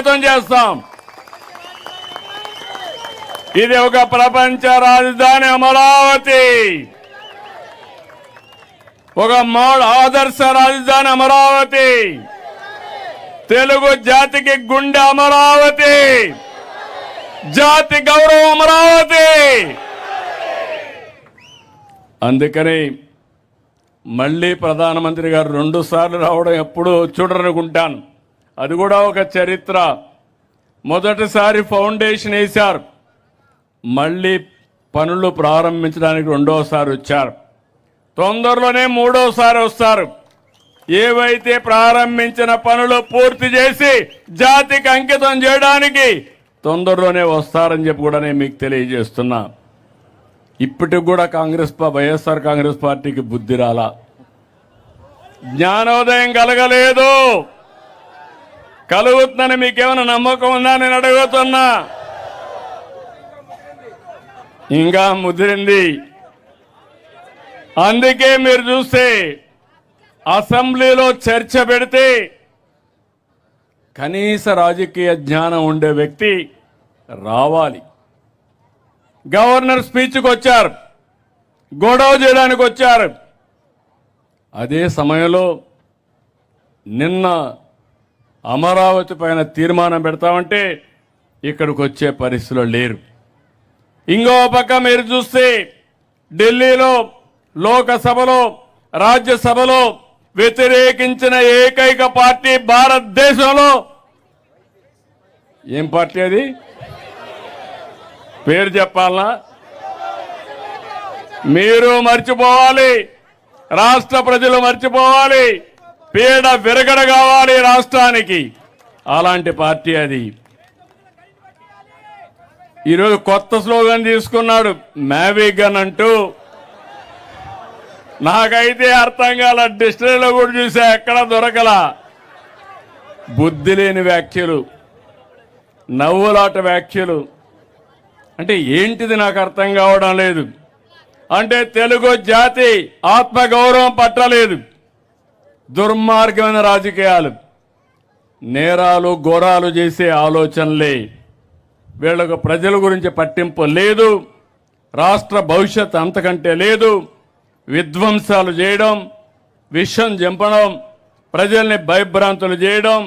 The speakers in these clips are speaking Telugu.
అంకితం చేస్తాం. ఇది ఒక ప్రపంచ రాజధాని అమరావతి, ఒక ఆదర్శ రాజధాని అమరావతి, తెలుగు జాతికి గుండె అమరావతి, జాతి గౌరవం అమరావతి. అందుకని మళ్ళీ ప్రధానమంత్రి గారు 2 సార్లు రావడం ఎప్పుడూ చూడరనుకుంటాను. అది కూడా ఒక చరిత్ర. మొదటిసారి ఫౌండేషన్ వేశారు, మళ్ళీ పనులు ప్రారంభించడానికి 2వసారి వచ్చారు, తొందరలోనే 3వసారి వస్తారు. ఏవైతే ప్రారంభించిన పనులు పూర్తి చేసి జాతికి అంకితం చేయడానికి తొందరలోనే వస్తారని చెప్పి కూడా నేను మీకు తెలియజేస్తున్నా. ఇప్పటికి కూడా వైఎస్ఆర్ కాంగ్రెస్ పార్టీకి బుద్ధి రాలా, జ్ఞానోదయం కలగలేదు. కలుగుతుందని మీకేమైనా నమ్మకం ఉందా నేను అడుగుతున్నా? ఇంకా ముదిరింది. అందుకే మీరు చూస్తే అసెంబ్లీలో చర్చ పెడితే కనీస రాజకీయ జ్ఞానం ఉండే వ్యక్తి రావాలి. గవర్నర్ స్పీచ్కి వచ్చారు, గొడవ చేయడానికి వచ్చారు. అదే సమయంలో నిన్న అమరావతి పైన తీర్మానం పెడతామంటే ఇక్కడికి వచ్చే పరిస్థితిలో లేరు. ఇంకో పక్క మీరు చూస్తే ఢిల్లీలో లోకసభలో రాజ్యసభలో వ్యతిరేకించిన ఏకైక పార్టీ భారతదేశంలో ఏం పార్టీ? అది పేరు చెప్పాలనా? మీరు మర్చిపోవాలి, రాష్ట్ర ప్రజలు మర్చిపోవాలి, పీడ విరగడ కావాలి రాష్ట్రానికి. అలాంటి పార్టీ అది. ఈరోజు కొత్త స్లోగన్ తీసుకున్నాడు, మ్యావిగన్ అంటూ. నాకైతే అర్థం కాల, డిక్షనరీలో కూడా చూసా, ఎక్కడ దొరకలా. బుద్ధి లేని వ్యాఖ్యలు, నవ్వులాట వ్యాఖ్యలు. అంటే ఏంటిది నాకు అర్థం కావడం లేదు. అంటే తెలుగు జాతి ఆత్మగౌరవం పట్టలేదు. దుర్మార్గమైన రాజకీయాలు, నేరాలు ఘోరాలు చేసే ఆలోచనలే. వీళ్ళకు ప్రజల గురించి పట్టింపు లేదు, రాష్ట్ర భవిష్యత్ అంతకంటే లేదు. విధ్వంసాలు చేయడం, విషం చంపడం, ప్రజల్ని భయభ్రాంతులు చేయడం.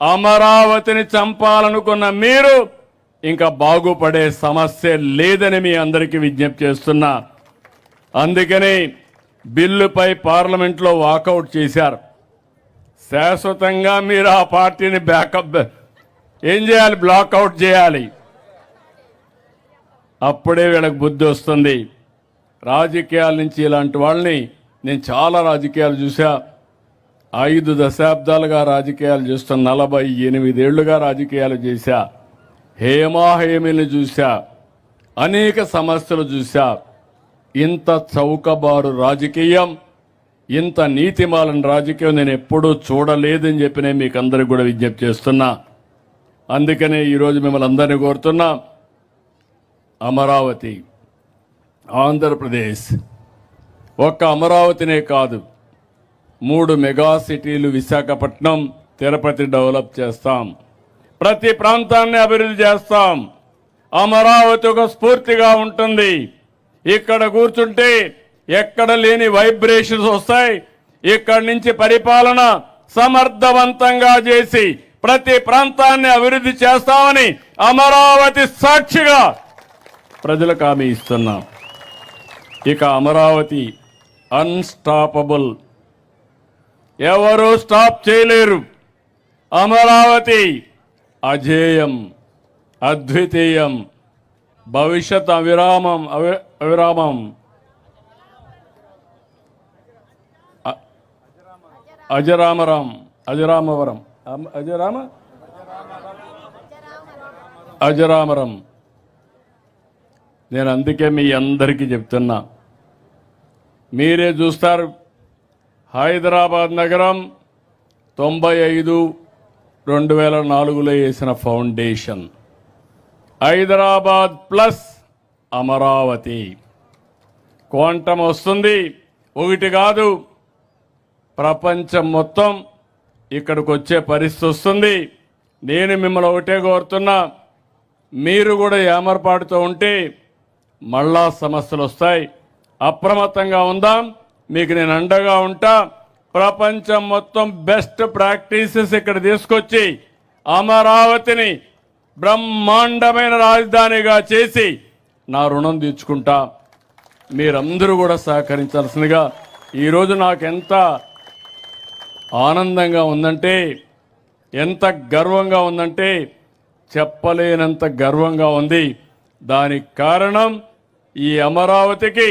అమరావతిని చంపాలనుకున్న మీరు ఇంకా బాగుపడే సమస్య లేదని మీ అందరికీ విజ్ఞప్తి చేస్తున్నా. అందుకని బిల్లుపై పార్లమెంట్లో వాకౌట్ చేశారు. శాశ్వతంగా మీరు ఆ పార్టీని బ్యాకప్ ఏం చేయాలి? బ్లాక్అవుట్ చేయాలి. అప్పుడే వీళ్ళకి బుద్ధి వస్తుంది. రాజకీయాల నుంచి ఇలాంటి వాళ్ళని నేను చాలా రాజకీయాలు చూసా. 5 దశాబ్దాలుగా రాజకీయాలు చేస్తున్న 48 ఏళ్లుగా రాజకీయాలు చేశా. హేమాహేమిని చూశా, అనేక సమస్యలు చూశా. ఇంత చౌకబారు రాజకీయం, ఇంత నీతిమాలిన రాజకీయం నేను ఎప్పుడూ చూడలేదని చెప్పి నేను మీకు అందరికి కూడా విజ్ఞప్తి చేస్తున్నా. అందుకనే ఈరోజు మిమ్మల్ని అందరినీ కోరుతున్నా, అమరావతి, ఆంధ్రప్రదేశ్, ఒక్క అమరావతినే కాదు, 3 మెగా సిటీలు విశాఖపట్నం, తిరుపతి డెవలప్ చేస్తాం. ప్రతి ప్రాంతాన్ని అభివృద్ధి చేస్తాం. అమరావతి ఒక స్ఫూర్తిగా ఉంటుంది. ఇక్కడ కూర్చుంటే ఎక్కడ లేని వైబ్రేషన్స్ వస్తాయి. ఇక్కడి నుంచి పరిపాలన సమర్థవంతంగా చేసి ప్రతి ప్రాంతాన్ని అభివృద్ధి చేస్తామని అమరావతి సాక్షిగా ప్రజలకు హామీ ఇస్తున్నాం. ఇక అమరావతి అన్స్టాపబుల్, ఎవరు స్టాప్ చేయలేరు. అమరావతి అజేయం, అద్వితీయం, భవిష్యత్ అవిరామం అజరామరం. నేను అందుకే మీ అందరికీ చెప్తున్నా, మీరే చూస్తారు. హైదరాబాద్ నగరం 95/2004లో వేసిన foundation. Hyderabad plus Amaravati. Quantum వస్తుంది, ఒకటి కాదు, ప్రపంచం మొత్తం ఇక్కడికి వచ్చే పరిస్థితి వస్తుంది. నేను మిమ్మల్ని ఒకటే కోరుతున్నా, మీరు కూడా ఏమరపాటుతో ఉంటే మళ్ళా సమస్యలు వస్తాయి. అప్రమత్తంగా ఉందాం. మీకు నేను అండగా ఉంటా. ప్రపంచం మొత్తం బెస్ట్ ప్రాక్టీసెస్ ఇక్కడ తీసుకొచ్చి అమరావతిని బ్రహ్మాండమైన రాజధానిగా చేసి నా రుణం తీర్చుకుంటా. మీరందరూ కూడా సహకరించాల్సిందిగా ఈరోజు నాకు ఎంత ఆనందంగా ఉందంటే, ఎంత గర్వంగా ఉందంటే చెప్పలేనంత గర్వంగా ఉంది. దానికి కారణం ఈ అమరావతికి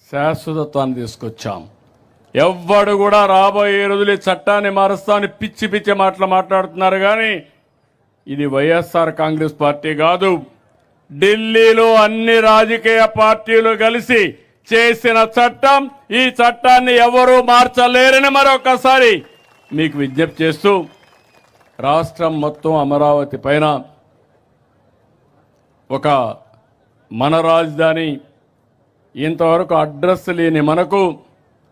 శాశ్వతత్వాన్ని తీసుకొచ్చాం. ఎవ్వడు కూడా రాబోయే రోజులు ఈ చట్టాన్ని మారుస్తామని పిచ్చి పిచ్చి మాటలు మాట్లాడుతున్నారు. కానీ ఇది వైఎస్ఆర్ కాంగ్రెస్ పార్టీ కాదు, ఢిల్లీలో అన్ని రాజకీయ పార్టీలు కలిసి చేసిన చట్టం. ఈ చట్టాన్ని ఎవరూ మార్చలేరని మరొకసారి మీకు విజ్ఞప్తి చేస్తూ, రాష్ట్రం మొత్తం అమరావతి పైన ఒక మన రాజధాని, ఇంతవరకు అడ్రస్ లేని మనకు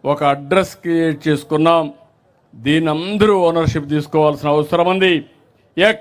ఒక అడ్రస్ క్రియేట్ చేసుకున్నాం. దీని అందరూ ఓనర్షిప్ తీసుకోవాల్సిన అవసరం ఉంది.